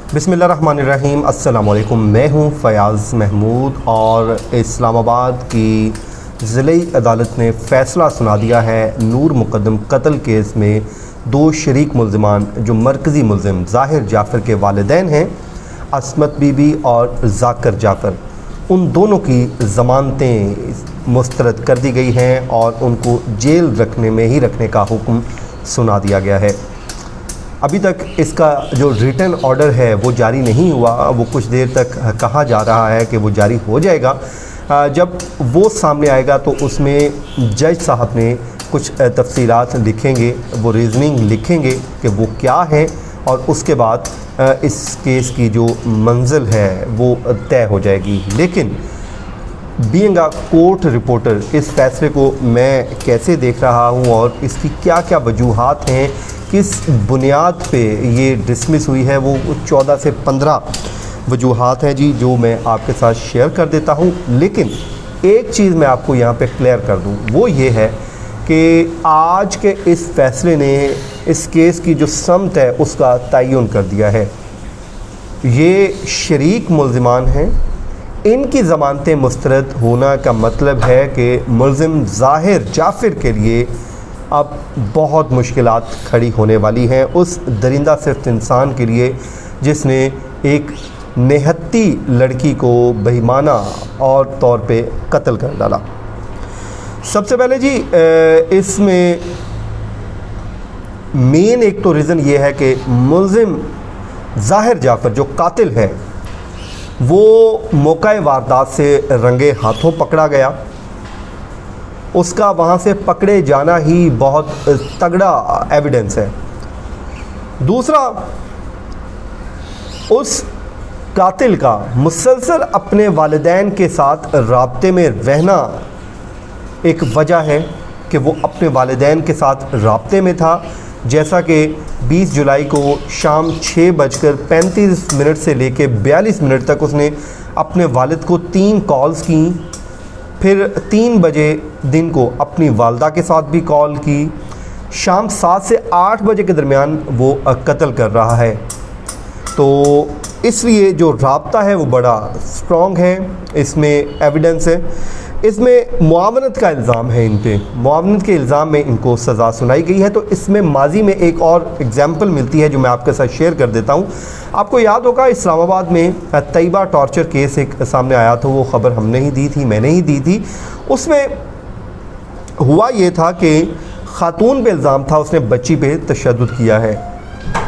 बिस्मिल्लाहिर्रहमानिर्रहीम। अस्सलाम वालेकुम। मैं हूं फ़याज़ महमूद और इस्लामाबाद की ज़िले अदालत ने फ़ैसला सुना दिया है नूर मुक़द्दम कत्ल केस में दो शरीक मुल्ज़िमान जो मरकज़ी मुल्ज़िम ज़ाहिर जाफ़र के वालिदैन हैं, असमत बीबी और ज़ाकर जाफ़र, उन दोनों की ज़मानतें मुस्तरद कर दी गई हैं और उनको जेल रखने में ही रखने का हुक्म सुना दिया गया है। अभी तक इसका जो रिटन ऑर्डर है वो जारी नहीं हुआ। वो कुछ देर तक कहा जा रहा है कि वो जारी हो जाएगा। जब वो सामने आएगा तो उसमें जज साहब ने कुछ तफसीलात लिखेंगे, वो रीज़निंग लिखेंगे कि वो क्या है, और उसके बाद इस केस की जो मंजिल है वो तय हो जाएगी। लेकिन बीइंग अ कोर्ट रिपोर्टर इस फैसले को मैं कैसे देख रहा हूँ और इसकी क्या क्या वजूहात हैं, किस बुनियाद पे ये डिसमिस हुई है, वो 14 से 15 वजूहात हैं जी, जो मैं आपके साथ शेयर कर देता हूँ। लेकिन एक चीज़ मैं आपको यहाँ पे क्लियर कर दूँ, वो ये है कि आज के इस फैसले ने इस केस की जो समत है उसका तयन कर दिया है। ये शरीक मुल्ज़िमान हैं, इनकी ज़मानतें मुस्तरद होना का मतलब है कि मुल्ज़िम ज़ाहिर जाफ़र के लिए अब बहुत मुश्किलात खड़ी होने वाली हैं, उस दरिंदा सिर्फ इंसान के लिए जिसने एक नेहत्ती लड़की को बेईमाना और तौर पे कत्ल कर डाला। सबसे पहले जी इसमें मेन एक तो रीज़न ये है कि मुल्ज़िम ज़ाहिर जाफ़र जो कातिल है वो मौका वारदात से रंगे हाथों पकड़ा गया। उसका वहाँ से पकड़े जाना ही बहुत तगड़ा एविडेंस है। दूसरा, उस कातिल का मुसलसल अपने वालिदैन के साथ राब्ते में रहना एक वजह है कि वो अपने वालिदैन के साथ राब्ते में था। जैसा कि 20 जुलाई को शाम 6:35 से लेकर 42 मिनट तक उसने अपने वालिद को 3 कॉल्स की, फिर 3 बजे दिन को अपनी वालदा के साथ भी कॉल की, शाम 7 से 8 बजे के दरमियान वो कत्ल कर रहा है। तो इसलिए जो राब्ता है वो बड़ा स्ट्रॉन्ग है, इसमें एविडेंस है। इसमें मुआवनत का इल्ज़ाम है इन पे, मुआवनत के इल्ज़ाम में इनको सज़ा सुनाई गई है। तो इसमें माजी में एक और एग्ज़ाम्पल मिलती है जो मैं आपके साथ शेयर कर देता हूँ। आपको याद होगा इस्लामाबाद में तैयबा टॉर्चर केस एक सामने आया था, वो ख़बर हमने ही दी थी, मैंने ही दी थी। उसमें हुआ ये था कि ख़ातून पे इल्ज़ाम था उसने बच्ची पे तशद्दुद किया है,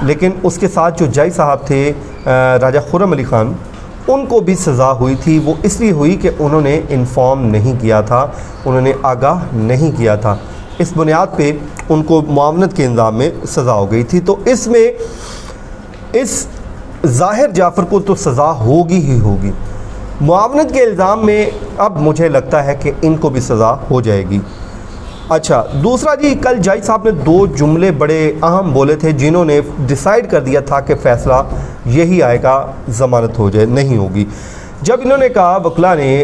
लेकिन उसके साथ जो जज साहब थे राजा खुर्रम अली ख़ान, उनको भी सज़ा हुई थी। वो इसलिए हुई कि उन्होंने इन्फॉर्म नहीं किया था, उन्होंने आगाह नहीं किया था। इस बुनियाद पे उनको मुआवनत के इल्ज़ाम में सज़ा हो गई थी। तो इसमें इस ज़ाहिर जाफ़र को तो सज़ा होगी ही होगी। मुआवनत के इल्ज़ाम में अब मुझे लगता है कि इनको भी सज़ा हो जाएगी। अच्छा, दूसरा जी, कल जज साहब ने 2 जुमले बड़े अहम बोले थे जिन्होंने डिसाइड कर दिया था कि फ़ैसला यही आएगा, ज़मानत हो जाए नहीं होगी। जब इन्होंने कहा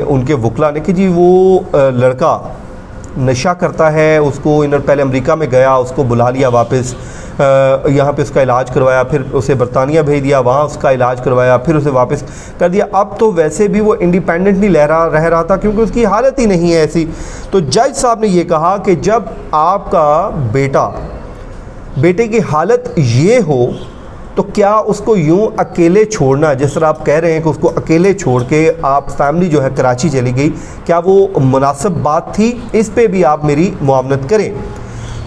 उनके वकला ने कि जी वो लड़का नशा करता है, उसको इन्होंने पहले अमेरिका में गया, उसको बुला लिया वापस, यहाँ पे उसका इलाज करवाया, फिर उसे बरतानिया भेज दिया, वहाँ उसका इलाज करवाया, फिर उसे वापस कर दिया। अब तो वैसे भी वो इंडिपेंडेंटली रह रहा था क्योंकि उसकी हालत ही नहीं है ऐसी। तो जज साहब ने ये कहा कि जब आपका बेटे की हालत ये हो तो क्या उसको यूं अकेले छोड़ना, जिस तरह आप कह रहे हैं कि उसको अकेले छोड़ के आप फैमिली जो है कराची चली गई, क्या वो मुनासिब बात थी? इस पे भी आप मेरी मुआवनत करें।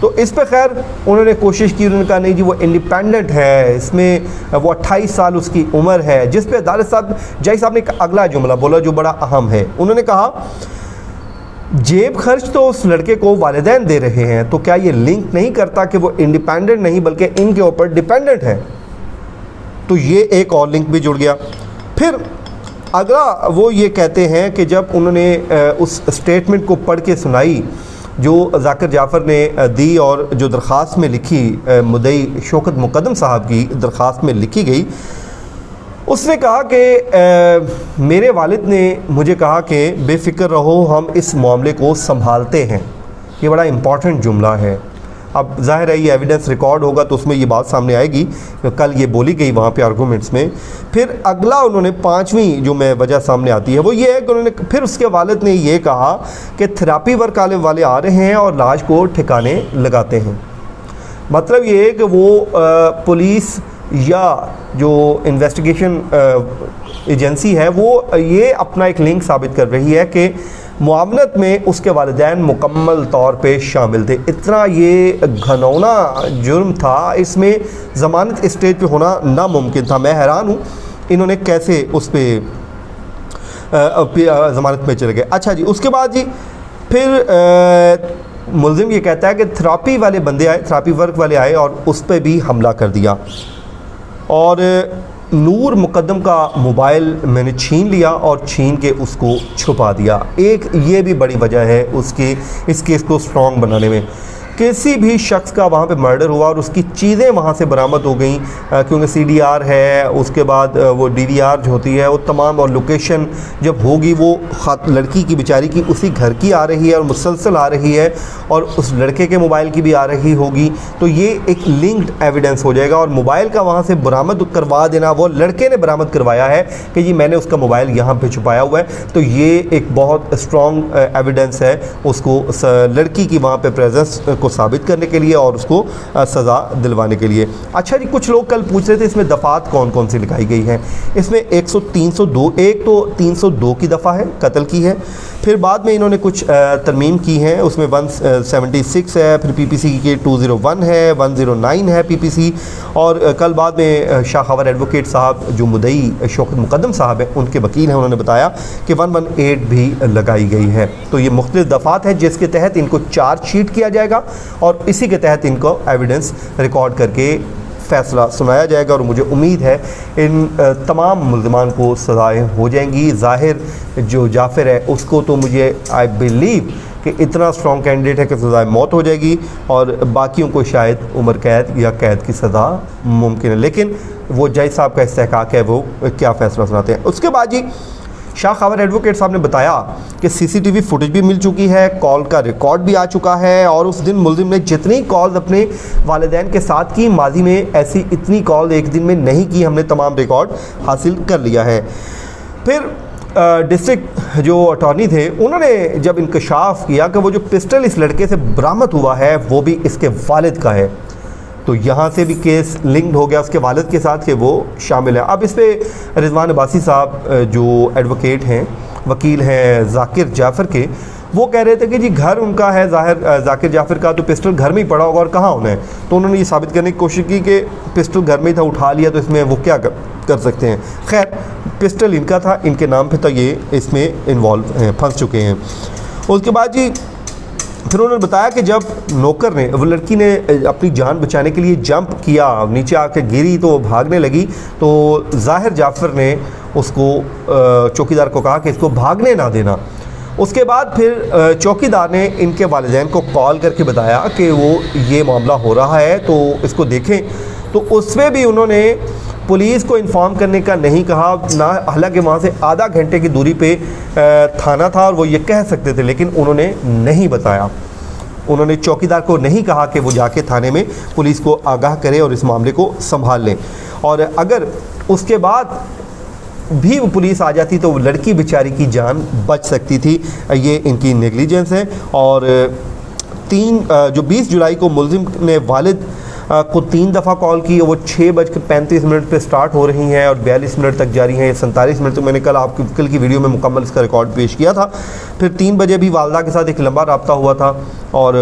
तो इस पे खैर उन्होंने कोशिश की, उन्होंने कहा नहीं जी वो इंडिपेंडेंट है, इसमें वो 28 साल उसकी उम्र है। जिस पे अदालत साहब जज साहब ने अगला जुमला बोला जो बड़ा अहम है। उन्होंने कहा जेब खर्च तो उस लड़के को वालिदैन दे रहे हैं, तो क्या ये लिंक नहीं करता कि वो इंडिपेंडेंट नहीं बल्कि इनके ऊपर डिपेंडेंट है? तो ये एक और लिंक भी जुड़ गया। फिर अगला वो ये कहते हैं कि जब उन्होंने उस स्टेटमेंट को पढ़ के सुनाई जो ज़ाकर जाफ़र ने दी और जो दरख्वास्त में लिखी, मुद्दई शौकत मुक़द्दम साहब की दरख्वास्त में लिखी गई, उसने कहा कि मेरे वालिद ने मुझे कहा कि बेफ़िक्र रहो, हम इस मामले को संभालते हैं। ये बड़ा इम्पॉर्टेंट जुमला है। अब जाहिर है ये एविडेंस रिकॉर्ड होगा तो उसमें ये बात सामने आएगी, कल ये बोली गई वहाँ पे आर्गूमेंट्स में। फिर अगला उन्होंने 5वीं जो मैं वजह सामने आती है वो ये है कि उन्होंने फिर उसके वालिद ने ये कहा कि थेरेपी वर्क वाले आ रहे हैं और लाश को ठिकाने लगाते हैं। मतलब ये है कि वो पुलिस या जो इन्वेस्टिगेशन एजेंसी है वो ये अपना एक लिंक साबित कर रही है कि मुआवनत में उसके वालिदैन मुकम्मल तौर पे शामिल थे। इतना ये घनौना जुर्म था, इसमें ज़मानत स्टेज पे होना नामुमकिन था। मैं हैरान हूँ इन्होंने कैसे उस पर ज़मानत में चले गए। अच्छा जी, उसके बाद जी फिर मुल्ज़िम ये कहता है कि थेरेपी वाले बंदे आए, थेरेपी वर्क वाले आए और उस पर भी हमला कर दिया और नूर मुकद्दम का मोबाइल मैंने छीन लिया और छीन के उसको छुपा दिया। एक ये भी बड़ी वजह है उसके इस केस को स्ट्रॉन्ग बनाने में। किसी भी शख्स का वहाँ पे मर्डर हुआ और उसकी चीज़ें वहाँ से बरामद हो गई, क्योंकि CDR है, उसके बाद वो DVR जो होती है वो तमाम, और लोकेशन जब होगी वो लड़की की बेचारी की उसी घर की आ रही है और मुसलसल आ रही है और उस लड़के के मोबाइल की भी आ रही होगी, तो ये एक लिंक्ड एविडेंस हो जाएगा। और मोबाइल का वहाँ से बरामद करवा देना, वो लड़के ने बरामद करवाया है कि जी मैंने उसका मोबाइल यहाँ पर छुपाया हुआ है, तो ये एक बहुत स्ट्रॉन्ग एविडेंस है उसको लड़की की वहाँ पर प्रेजेंस को साबित करने के लिए और उसको सज़ा दिलवाने के लिए। अच्छा जी, कुछ लोग कल पूछ रहे थे इसमें दफ़ात कौन कौन सी लिखाई गई हैं। इसमें 302 एक तो 302 की दफ़ा है, कत्ल की है। फिर बाद में इन्होंने कुछ तरमीम की हैं, उसमें 176 है, फिर PPC के 201 है, 109 है PPC, और कल बाद में शाह खबर एडवोकेट साहब जो मुद्दई शौकत मुकद्दम साहब हैं उनके वकील हैं, उन्होंने बताया कि 118 भी लगाई गई है। तो ये मुख्तलिफ दफ़ात हैं जिसके तहत इनको चार्जशीट किया जाएगा और इसी के तहत इनको एविडेंस रिकॉर्ड करके फ़ैसला सुनाया जाएगा। और मुझे उम्मीद है इन तमाम मुल्ज़िमान को सज़ाएँ हो जाएंगी। ज़ाहिर जो जाफ़िर है उसको तो मुझे आई बिलीव कि इतना स्ट्रॉन्ग कैंडिडेट है कि सज़ाए मौत हो जाएगी और बाकियों को शायद उम्र कैद या कैद की सज़ा मुमकिन है, लेकिन वो जज साहब का इस्तेहकाक है वो क्या फ़ैसला सुनाते हैं। उसके बाद जी शाह खबर एडवोकेट साहब ने बताया कि CCTV फुटेज भी मिल चुकी है, कॉल का रिकॉर्ड भी आ चुका है और उस दिन मुल्ज़िम ने जितनी कॉल्स अपने वालिदैन के साथ की, माजी में ऐसी इतनी कॉल एक दिन में नहीं की, हमने तमाम रिकॉर्ड हासिल कर लिया है। फिर डिस्ट्रिक्ट जो अटॉर्नी थे उन्होंने जब इंकशाफ किया कि वो जो पिस्टल इस लड़के से बरामद हुआ है वो भी इसके वालिद का है, तो यहाँ से भी केस लिंक्ड हो गया उसके वालिद के साथ कि वो शामिल है। अब इस पर रिजवान अब्बासी साहब जो एडवोकेट हैं, वकील हैं जाकिर जाफ़र के, वो कह रहे थे कि जी घर उनका है, जाकिर जाफ़र का, तो पिस्टल घर में ही पड़ा होगा और कहाँ होना है। तो उन्होंने ये साबित करने की कोशिश की कि पिस्टल घर में ही था, उठा लिया, तो इसमें वो क्या कर सकते हैं। खैर पिस्टल इनका था, इनके नाम पे, तो ये इसमें इन्वॉल्व हैं, फंस चुके हैं। उसके बाद जी फिर उन्होंने बताया कि जब नौकर ने, वो लड़की ने अपनी जान बचाने के लिए जंप किया, नीचे आकर गिरी तो भागने लगी, तो ज़ाहिर जाफ़र ने उसको चौकीदार को कहा कि इसको भागने ना देना। उसके बाद फिर चौकीदार ने इनके वालिदैन को कॉल करके बताया कि वो ये मामला हो रहा है तो इसको देखें, तो उसमें भी उन्होंने पुलिस को इन्फॉर्म करने का नहीं कहा ना, हालांकि वहाँ से आधा घंटे की दूरी पे थाना था और वो ये कह सकते थे, लेकिन उन्होंने नहीं बताया। उन्होंने चौकीदार को नहीं कहा कि वो जाके थाने में पुलिस को आगाह करे और इस मामले को संभाल लें, और अगर उसके बाद भी वो पुलिस आ जाती तो लड़की बेचारी की जान बच सकती थी। ये इनकी नेग्लिजेंस है। और 20 जुलाई को मुल्ज़िम ने वालिद को 3 दफ़ा कॉल की, वो 6:35 पे स्टार्ट हो रही हैं और 42 मिनट तक जारी हैं। 47 मिनट तो मैंने कल की वीडियो में मुकम्मल इसका रिकॉर्ड पेश किया था। फिर 3 बजे भी वालदा के साथ एक लंबा रब्ता हुआ था, और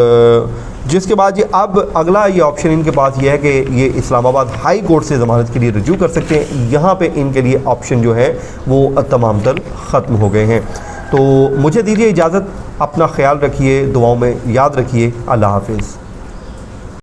जिसके बाद ये अब अगला ये ऑप्शन इनके पास ये है कि ये इस्लामाबाद हाई कोर्ट से ज़मानत के लिए रजू कर सकते हैं। यहाँ पे इनके लिए ऑप्शन जो है वो तमाम तर ख़त्म हो गए हैं। तो मुझे दीजिए इजाज़त, अपना ख्याल रखिए, दुआओं में याद रखिए। अल्लाह हाफिज़।